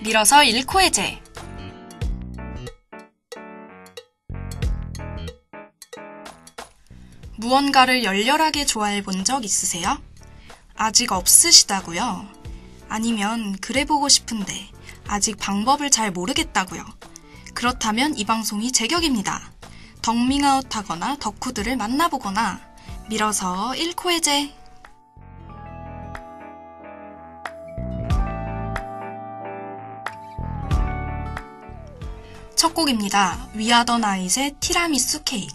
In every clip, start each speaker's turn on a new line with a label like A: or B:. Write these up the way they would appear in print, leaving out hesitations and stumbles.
A: 밀어서 잃고 해제. 무언가를 열렬하게 좋아해 본 적 있으세요? 아직 없으시다고요? 아니면 그래 보고 싶은데 아직 방법을 잘 모르겠다고요? 그렇다면 이 방송이 제격입니다. 덕밍아웃하거나 덕후들을 만나보거나 밀어서 잃고 해제. 첫 곡입니다. 위아더 나잇의 티라미수 케이크.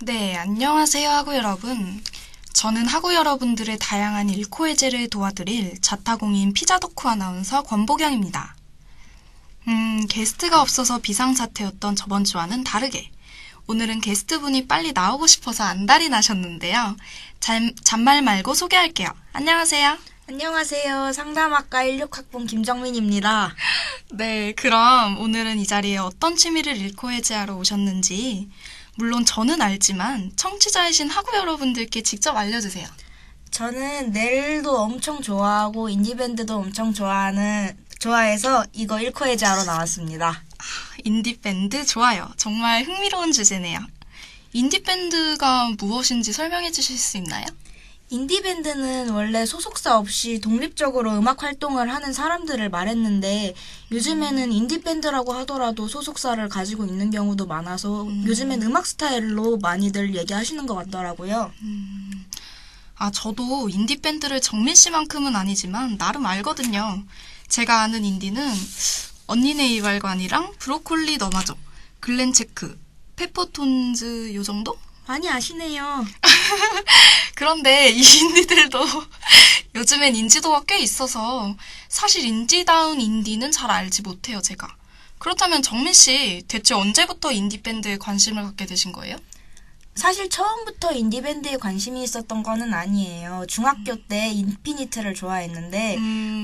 A: 네, 안녕하세요 하구 여러분. 저는 하구 여러분들의 다양한 잃고 해제를 도와드릴 자타공인 피자 덕후 아나운서 권보경입니다. 게스트가 없어서 비상사태였던 저번 주와는 다르게 오늘은 게스트분이 빨리 나오고 싶어서 안달이 나셨는데요. 잔말 말고 소개할게요. 안녕하세요.
B: 안녕하세요. 상담학과 16학번 김정민입니다.
A: 네, 그럼 오늘은 이 자리에 어떤 취미를 잃고 해제하러 오셨는지 물론 저는 알지만 청취자이신 하구 여러분들께 직접 알려주세요.
B: 저는 넬도 엄청 좋아하고 인디밴드도 엄청 좋아해서 이거 잃고 해제하러 나왔습니다.
A: 인디밴드 좋아요. 정말 흥미로운 주제네요. 인디밴드가 무엇인지 설명해 주실 수 있나요?
B: 인디밴드는 원래 소속사 없이 독립적으로 음악 활동을 하는 사람들을 말했는데 요즘에는 인디밴드라고 하더라도 소속사를 가지고 있는 경우도 많아서 요즘엔 음악 스타일로 많이들 얘기하시는 것 같더라고요.
A: 저도 인디밴드를 정민 씨만큼은 아니지만 나름 알거든요. 제가 아는 인디는 언니네 이발관이랑 브로콜리 너마저, 글렌체크, 페퍼톤즈 요 정도?
B: 많이 아시네요.
A: 그런데 이 인디들도 요즘엔 인지도가 꽤 있어서 사실 인디다운 인디는 잘 알지 못해요, 제가. 그렇다면 정민 씨, 대체 언제부터 인디밴드에 관심을 갖게 되신 거예요?
B: 사실 처음부터 인디밴드에 관심이 있었던 거는 아니에요. 중학교 때 인피니트를 좋아했는데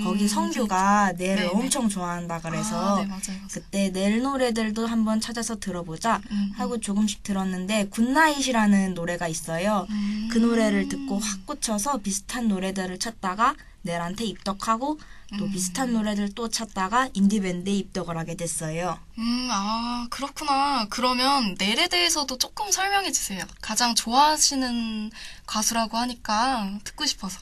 B: 거기 성규가 넬을
A: 네네.
B: 엄청 좋아한다 그래서
A: 네, 맞아요.
B: 그때 넬 노래들도 한번 찾아서 들어보자 하고 조금씩 들었는데 굿나잇이라는 노래가 있어요. 그 노래를 듣고 확 꽂혀서 비슷한 노래들을 찾다가 넬한테 입덕하고 또 비슷한 노래들 또 찾다가 인디밴드에 입덕을 하게 됐어요.
A: 그렇구나. 그러면 넬에 대해서도 조금 설명해 주세요. 가장 좋아하시는 가수라고 하니까 듣고 싶어서.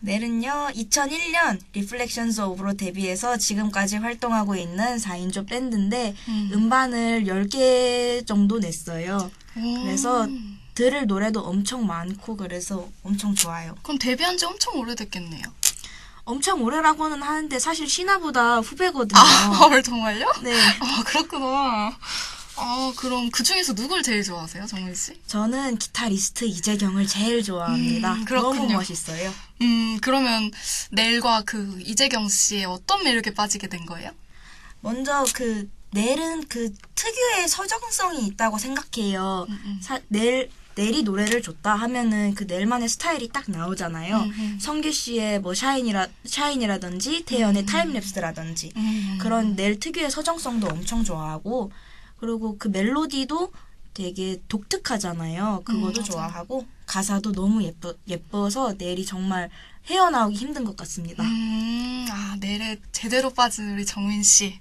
B: 넬은요, 2001년 Reflections of로 데뷔해서 지금까지 활동하고 있는 4인조 밴드인데 음반을 10개 정도 냈어요. 그래서 들을 노래도 엄청 많고 그래서 엄청 좋아요.
A: 그럼 데뷔한 지 엄청 오래됐겠네요.
B: 엄청 오래라고는 하는데 사실 신화보다 후배거든요.
A: 정말요?
B: 네.
A: 그렇구나. 그럼 그 중에서 누굴 제일 좋아하세요, 정민 씨?
B: 저는 기타리스트 이재경을 제일 좋아합니다.
A: 그렇군요.
B: 너무 멋있어요.
A: 그러면 넬과 그 이재경 씨의 어떤 매력에 빠지게 된 거예요?
B: 먼저 넬은 그 특유의 서정성이 있다고 생각해요. 넬이 노래를 줬다 하면은 그 넬만의 스타일이 딱 나오잖아요. 성규 씨의 뭐 샤인이라든지 태연의 타임랩스라든지 그런 넬 특유의 서정성도 엄청 좋아하고 그리고 그 멜로디도 되게 독특하잖아요. 그것도 좋아하고 가사도 너무 예뻐서 넬이 정말 헤어나오기 힘든 것 같습니다.
A: 넬에 제대로 빠진 우리 정민 씨.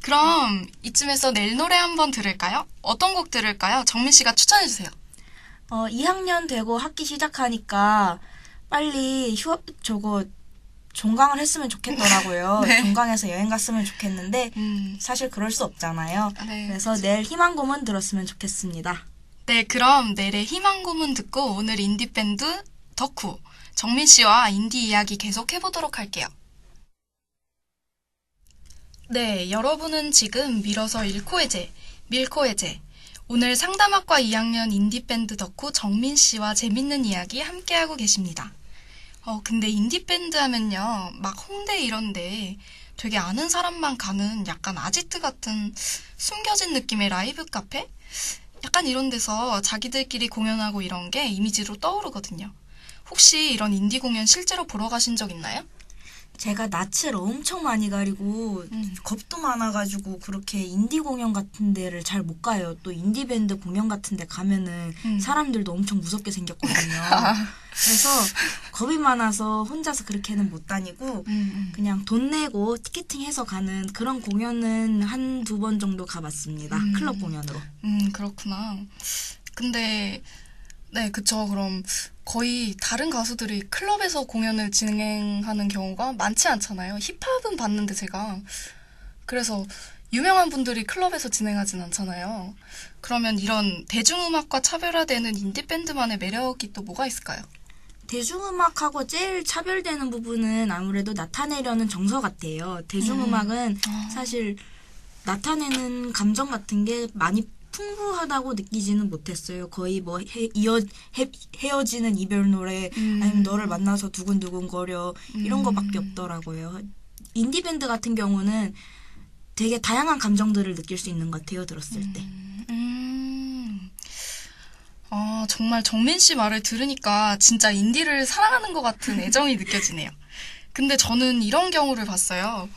A: 그럼 이쯤에서 넬 노래 한번 들을까요? 어떤 곡 들을까요? 정민 씨가 추천해 주세요.
B: 2학년 되고 학기 시작하니까 빨리 종강을 했으면 좋겠더라고요.
A: 네.
B: 종강해서 여행 갔으면 좋겠는데 사실 그럴 수 없잖아요.
A: 네,
B: 그래서 넬 희망 고문 들었으면 좋겠습니다.
A: 네, 그럼 넬의 희망 고문 듣고 오늘 인디밴드 덕후 정민 씨와 인디 이야기 계속 해보도록 할게요. 네, 여러분은 지금 밀어서 잃고 해제, 밀고 해제. 오늘 상담학과 2학년 인디밴드 덕후 정민 씨와 재밌는 이야기 함께하고 계십니다. 근데 인디밴드 하면요, 막 홍대 이런데 되게 아는 사람만 가는 약간 아지트 같은 숨겨진 느낌의 라이브 카페? 약간 이런 데서 자기들끼리 공연하고 이런 게 이미지로 떠오르거든요. 혹시 이런 인디 공연 실제로 보러 가신 적 있나요?
B: 제가 낯을 엄청 많이 가리고 겁도 많아가지고 그렇게 인디 공연 같은 데를 잘 못 가요. 또 인디 밴드 공연 같은 데 가면은 사람들도 엄청 무섭게 생겼거든요. 그래서 겁이 많아서 혼자서 그렇게는 못 다니고 그냥 돈 내고 티켓팅 해서 가는 그런 공연은 한두 번 정도 가봤습니다. 클럽 공연으로.
A: 그렇구나. 근데 네, 그쵸. 그럼 거의 다른 가수들이 클럽에서 공연을 진행하는 경우가 많지 않잖아요. 힙합은 봤는데 제가. 그래서 유명한 분들이 클럽에서 진행하진 않잖아요. 그러면 이런 대중음악과 차별화되는 인디밴드만의 매력이 또 뭐가 있을까요?
B: 대중음악하고 제일 차별되는 부분은 아무래도 나타내려는 정서 같아요. 대중음악은 사실 나타내는 감정 같은 게 많이 풍부하다고 느끼지는 못했어요. 거의 뭐 헤어지는 이별 노래 아니면 너를 만나서 두근두근거려 이런 거밖에 없더라고요. 인디밴드 같은 경우는 되게 다양한 감정들을 느낄 수 있는 것 같아요. 들었을 때.
A: 아, 정말 정민 씨 말을 들으니까 진짜 인디를 사랑하는 것 같은 애정이 느껴지네요. 근데 저는 이런 경우를 봤어요.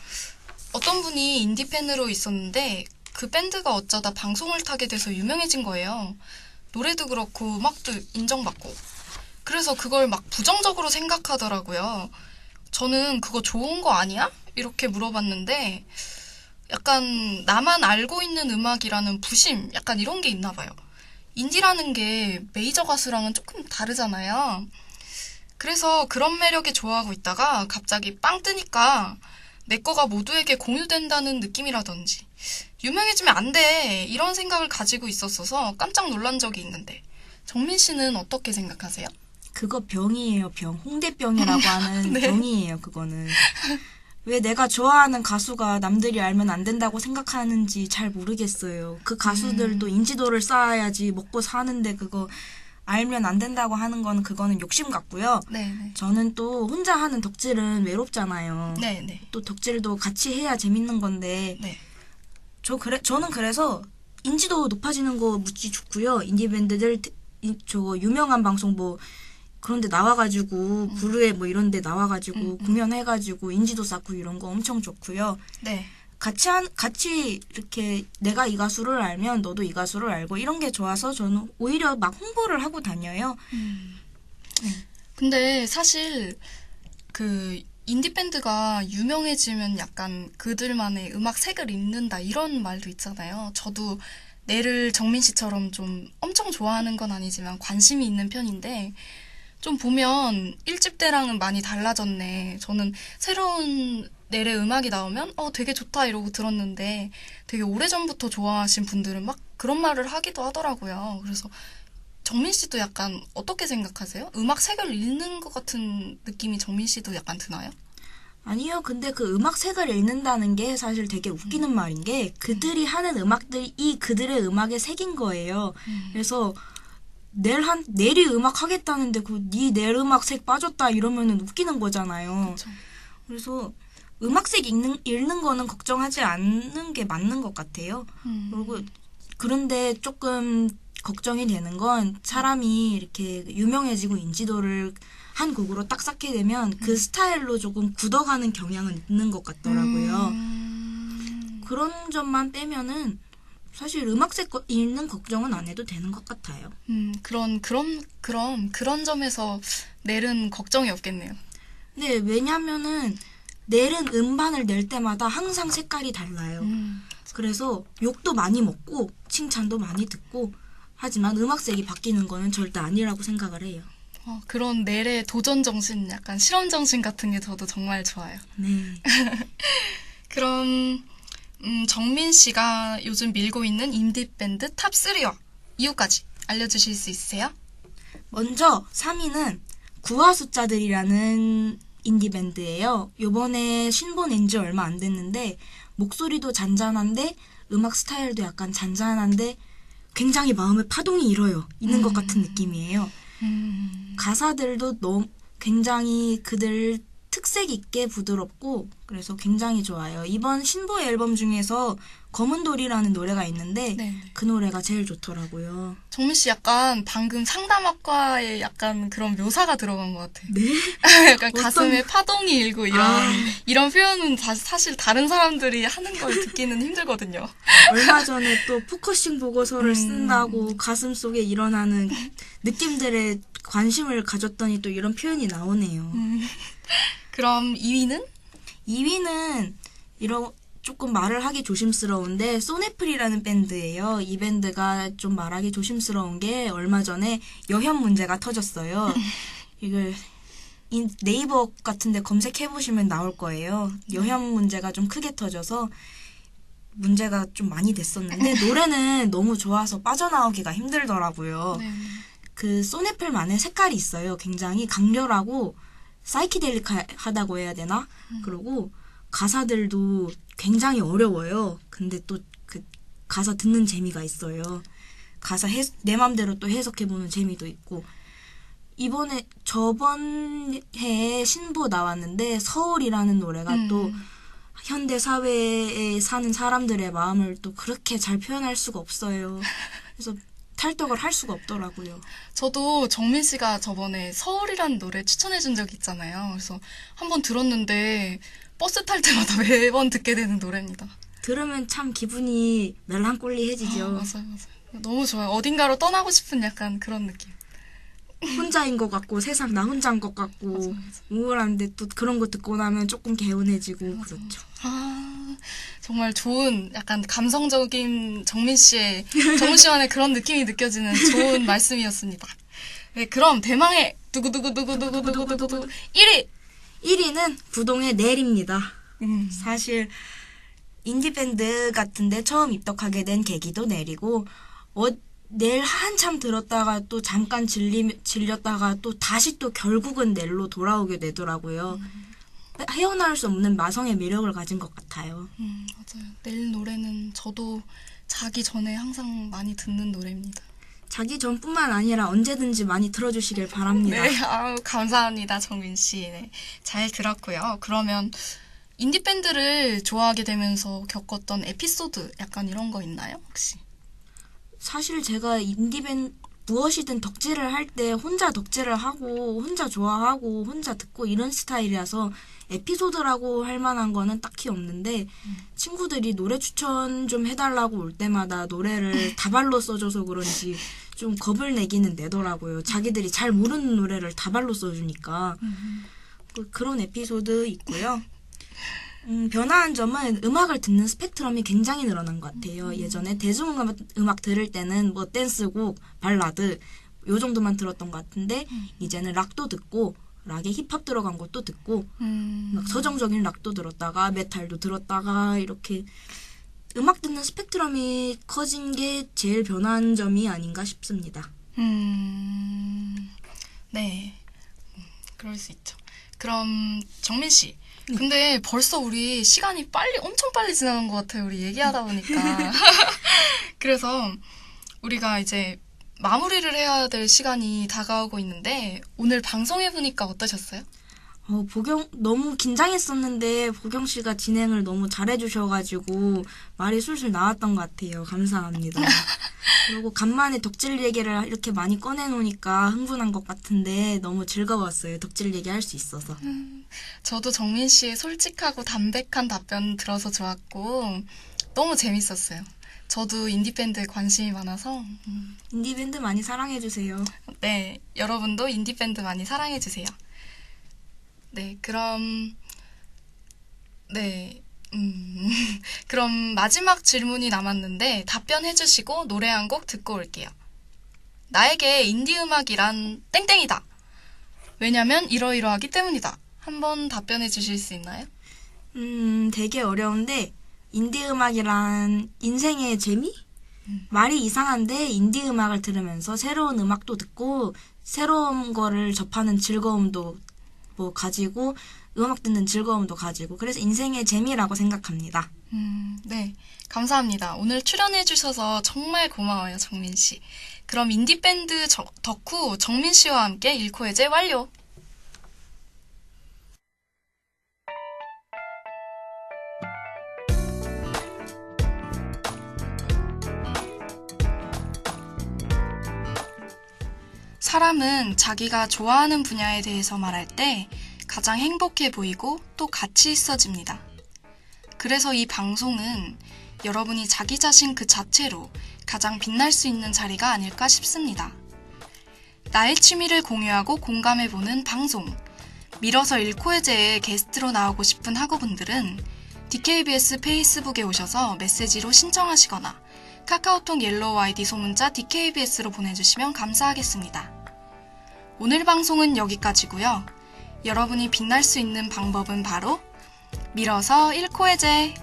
A: 어떤 분이 인디 팬으로 있었는데 그 밴드가 어쩌다 방송을 타게 돼서 유명해진 거예요. 노래도 그렇고 음악도 인정받고. 그래서 그걸 막 부정적으로 생각하더라고요. 저는 그거 좋은 거 아니야? 이렇게 물어봤는데 약간 나만 알고 있는 음악이라는 부심, 약간 이런 게 있나 봐요. 인디라는 게 메이저 가수랑은 조금 다르잖아요. 그래서 그런 매력에 좋아하고 있다가 갑자기 빵 뜨니까 내 거가 모두에게 공유된다는 느낌이라든지 유명해지면 안 돼 이런 생각을 가지고 있었어서 깜짝 놀란 적이 있는데 정민 씨는 어떻게 생각하세요?
B: 그거 병이에요, 병. 홍대병이라고 하는
A: 네.
B: 병이에요, 그거는. 왜 내가 좋아하는 가수가 남들이 알면 안 된다고 생각하는지 잘 모르겠어요. 그 가수들도 인지도를 쌓아야지 먹고 사는데 그거 알면 안 된다고 하는 거는 그거는 욕심 같고요.
A: 네네.
B: 저는 또 혼자 하는 덕질은 외롭잖아요.
A: 네네.
B: 또 덕질도 같이 해야 재밌는 건데
A: 네.
B: 저는 그래서 인지도 높아지는 거 무지 좋고요. 인디밴드들 저 유명한 방송 뭐 그런데 나와가지고 부르에 뭐 이런데 나와가지고 공연해가지고 인지도 쌓고 이런 거 엄청 좋고요.
A: 네.
B: 같이 이렇게 내가 이 가수를 알면 너도 이 가수를 알고 이런 게 좋아서 저는 오히려 막 홍보를 하고 다녀요.
A: 근데 사실 그 인디밴드가 유명해지면 약간 그들만의 음악 색을 잇는다 이런 말도 있잖아요. 저도 내를 정민 씨처럼 좀 엄청 좋아하는 건 아니지만 관심이 있는 편인데 좀 보면 1집 때랑은 많이 달라졌네. 저는 새로운 내래 음악이 나오면 되게 좋다 이러고 들었는데 되게 오래전부터 좋아하신 분들은 막 그런 말을 하기도 하더라고요. 그래서 정민 씨도 약간 어떻게 생각하세요? 음악 색을 읽는 것 같은 느낌이 정민 씨도 약간 드나요?
B: 아니요, 근데 그 음악 색을 읽는다는 게 사실 되게 웃기는 말인 게 그들이 하는 음악들이 그들의 음악에 색인 거예요. 그래서 내리 음악 하겠다는데 네 음악 색 빠졌다 이러면은 웃기는 거잖아요.
A: 그쵸.
B: 그래서 음악색 읽는 거는 걱정하지 않는 게 맞는 것 같아요. 그리고 그런데 조금 걱정이 되는 건 사람이 이렇게 유명해지고 인지도를 한 곡으로 딱 쌓게 되면 그 스타일로 조금 굳어가는 경향은 있는 것 같더라고요. 그런 점만 빼면은 사실 음악색 읽는 걱정은 안 해도 되는 것 같아요.
A: 그런 점에서 낼은 걱정이 없겠네요.
B: 네, 왜냐면은 낼은 음반을 낼 때마다 항상 색깔이 달라요. 그래서 욕도 많이 먹고 칭찬도 많이 듣고 하지만 음악색이 바뀌는 거는 절대 아니라고 생각을 해요.
A: 그런 넬의 도전 정신, 약간 실험 정신 같은 게 저도 정말 좋아요.
B: 네.
A: 그럼 정민 씨가 요즘 밀고 있는 인디밴드 탑3와 이유까지 알려주실 수 있으세요?
B: 먼저 3위는 구화 숫자들이라는 인디밴드예요. 요번에 신보낸 지 얼마 안 됐는데 목소리도 잔잔한데 음악 스타일도 약간 잔잔한데 굉장히 마음에 파동이 있는 것 같은 느낌이에요. 가사들도 굉장히 그들 특색 있게 부드럽고 그래서 굉장히 좋아요. 이번 신보 앨범 중에서 검은 돌이라는 노래가 있는데
A: 네.
B: 그 노래가 제일 좋더라고요.
A: 정민 씨 약간 방금 상담학과에 약간 그런 묘사가 들어간 것 같아요.
B: 네?
A: 약간 가슴에 파동이 일고 이런 표현은 사실 다른 사람들이 하는 걸 듣기는 힘들거든요.
B: 얼마 전에 또 포커싱 보고서를 쓴다고 가슴 속에 일어나는 느낌들에 관심을 가졌더니 또 이런 표현이 나오네요.
A: 그럼 2위는?
B: 2위는 조금 말을 하기 조심스러운데 소네플이라는 밴드예요. 이 밴드가 좀 말하기 조심스러운 게 얼마 전에 여현 문제가 터졌어요. 이걸 네이버 같은 데 검색해보시면 나올 거예요. 여현 문제가 좀 크게 터져서 문제가 좀 많이 됐었는데 노래는 너무 좋아서 빠져나오기가 힘들더라고요.
A: 네.
B: 그 소네플만의 색깔이 있어요. 굉장히 강렬하고 사이키델릭하다고 해야 되나? 그리고 가사들도 굉장히 어려워요. 근데 또 그 가사 듣는 재미가 있어요. 내 맘대로 또 해석해보는 재미도 있고. 저번 해에 신보 나왔는데 서울이라는 노래가 또 현대 사회에 사는 사람들의 마음을 또 그렇게 잘 표현할 수가 없어요. 그래서 탈덕을 할 수가 없더라고요.
A: 저도 정민 씨가 저번에 서울이라는 노래 추천해준 적이 있잖아요. 그래서 한번 들었는데 버스 탈 때마다 매번 듣게 되는 노래입니다.
B: 들으면 참 기분이 멜랑콜리해지죠.
A: 맞아요. 너무 좋아요. 어딘가로 떠나고 싶은 약간 그런 느낌.
B: 혼자인 것 같고 세상 나 혼자인 것 같고 우울한데 또 그런 거 듣고 나면 조금 개운해지고 그렇죠.
A: 정말 좋은 약간 감성적인 정민 씨만의 그런 느낌이 느껴지는 좋은 말씀이었습니다. 네, 그럼 대망의 두구두구두구두구두구두구 1위!
B: 1위는 부동의 넬입니다. 사실 인디밴드 같은데 처음 입덕하게 된 계기도 넬이고 넬 한참 들었다가 또 잠깐 질렸다가 또 다시 또 결국은 넬로 돌아오게 되더라고요. 헤어나올 수 없는 마성의 매력을 가진 것 같아요.
A: 맞아요. 넬 노래는 저도 자기 전에 항상 많이 듣는 노래입니다.
B: 자기 전뿐만 아니라 언제든지 많이 들어주시길 바랍니다.
A: 네, 감사합니다, 정민 씨. 네, 잘 들었고요. 그러면 인디밴드를 좋아하게 되면서 겪었던 에피소드 약간 이런 거 있나요, 혹시?
B: 사실 제가 인디밴드 무엇이든 덕질을 할 때 혼자 덕질을 하고 혼자 좋아하고 혼자 듣고 이런 스타일이라서 에피소드라고 할 만한 거는 딱히 없는데 친구들이 노래 추천 좀 해달라고 올 때마다 노래를 다발로 써줘서 그런지 좀 겁을 내기는 내더라고요. 자기들이 잘 모르는 노래를 다발로 써주니까 그런 에피소드 있고요. 변화한 점은 음악을 듣는 스펙트럼이 굉장히 늘어난 것 같아요. 예전에 대중음악 들을 때는 뭐 댄스곡, 발라드 요 정도만 들었던 것 같은데 이제는 락도 듣고 락에 힙합 들어간 것도 듣고 막 서정적인 락도 들었다가 메탈도 들었다가 이렇게 음악 듣는 스펙트럼이 커진 게 제일 변화한 점이 아닌가 싶습니다.
A: 네, 그럴 수 있죠. 그럼 정민 씨, 근데 벌써 우리 시간이 엄청 빨리 지나간 것 같아요. 우리 얘기하다 보니까. 그래서 우리가 이제 마무리를 해야 될 시간이 다가오고 있는데 오늘 방송해보니까 어떠셨어요?
B: 너무 긴장했었는데 보경 씨가 진행을 너무 잘해주셔가지고 말이 술술 나왔던 것 같아요. 감사합니다. 그리고 간만에 덕질 얘기를 이렇게 많이 꺼내놓으니까 흥분한 것 같은데 너무 즐거웠어요. 덕질 얘기할 수 있어서.
A: 저도 정민 씨의 솔직하고 담백한 답변 들어서 좋았고 너무 재밌었어요. 저도 인디밴드에 관심이 많아서
B: 인디밴드 많이 사랑해주세요.
A: 네, 여러분도 인디밴드 많이 사랑해주세요. 네, 그럼 그럼 마지막 질문이 남았는데 답변해주시고 노래 한 곡 듣고 올게요. 나에게 인디 음악이란 땡땡이다. 왜냐면 이러이러하기 때문이다. 한번 답변해 주실 수 있나요?
B: 되게 어려운데 인디 음악이란 인생의 재미? 말이 이상한데 인디 음악을 들으면서 새로운 음악도 듣고 새로운 거를 접하는 즐거움도 가지고 음악 듣는 즐거움도 가지고 그래서 인생의 재미라고 생각합니다.
A: 네, 감사합니다. 오늘 출연해 주셔서 정말 고마워요, 정민 씨. 그럼 인디밴드 덕후 정민 씨와 함께 일코해제 완료! 사람은 자기가 좋아하는 분야에 대해서 말할 때 가장 행복해 보이고 또 가치 있어집니다. 그래서 이 방송은 여러분이 자기 자신 그 자체로 가장 빛날 수 있는 자리가 아닐까 싶습니다. 나의 취미를 공유하고 공감해보는 방송, 밀어서 일코해제에 게스트로 나오고 싶은 학우분들은 DKBS 페이스북에 오셔서 메시지로 신청하시거나 카카오톡 옐로우 아이디 소문자 DKBS로 보내주시면 감사하겠습니다. 오늘 방송은 여기까지고요. 여러분이 빛날 수 있는 방법은 바로 밀어서 1코해제!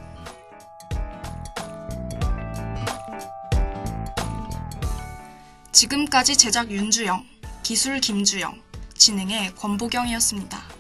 A: 지금까지 제작 윤주영, 기술 김주영, 진행의 권보경이었습니다.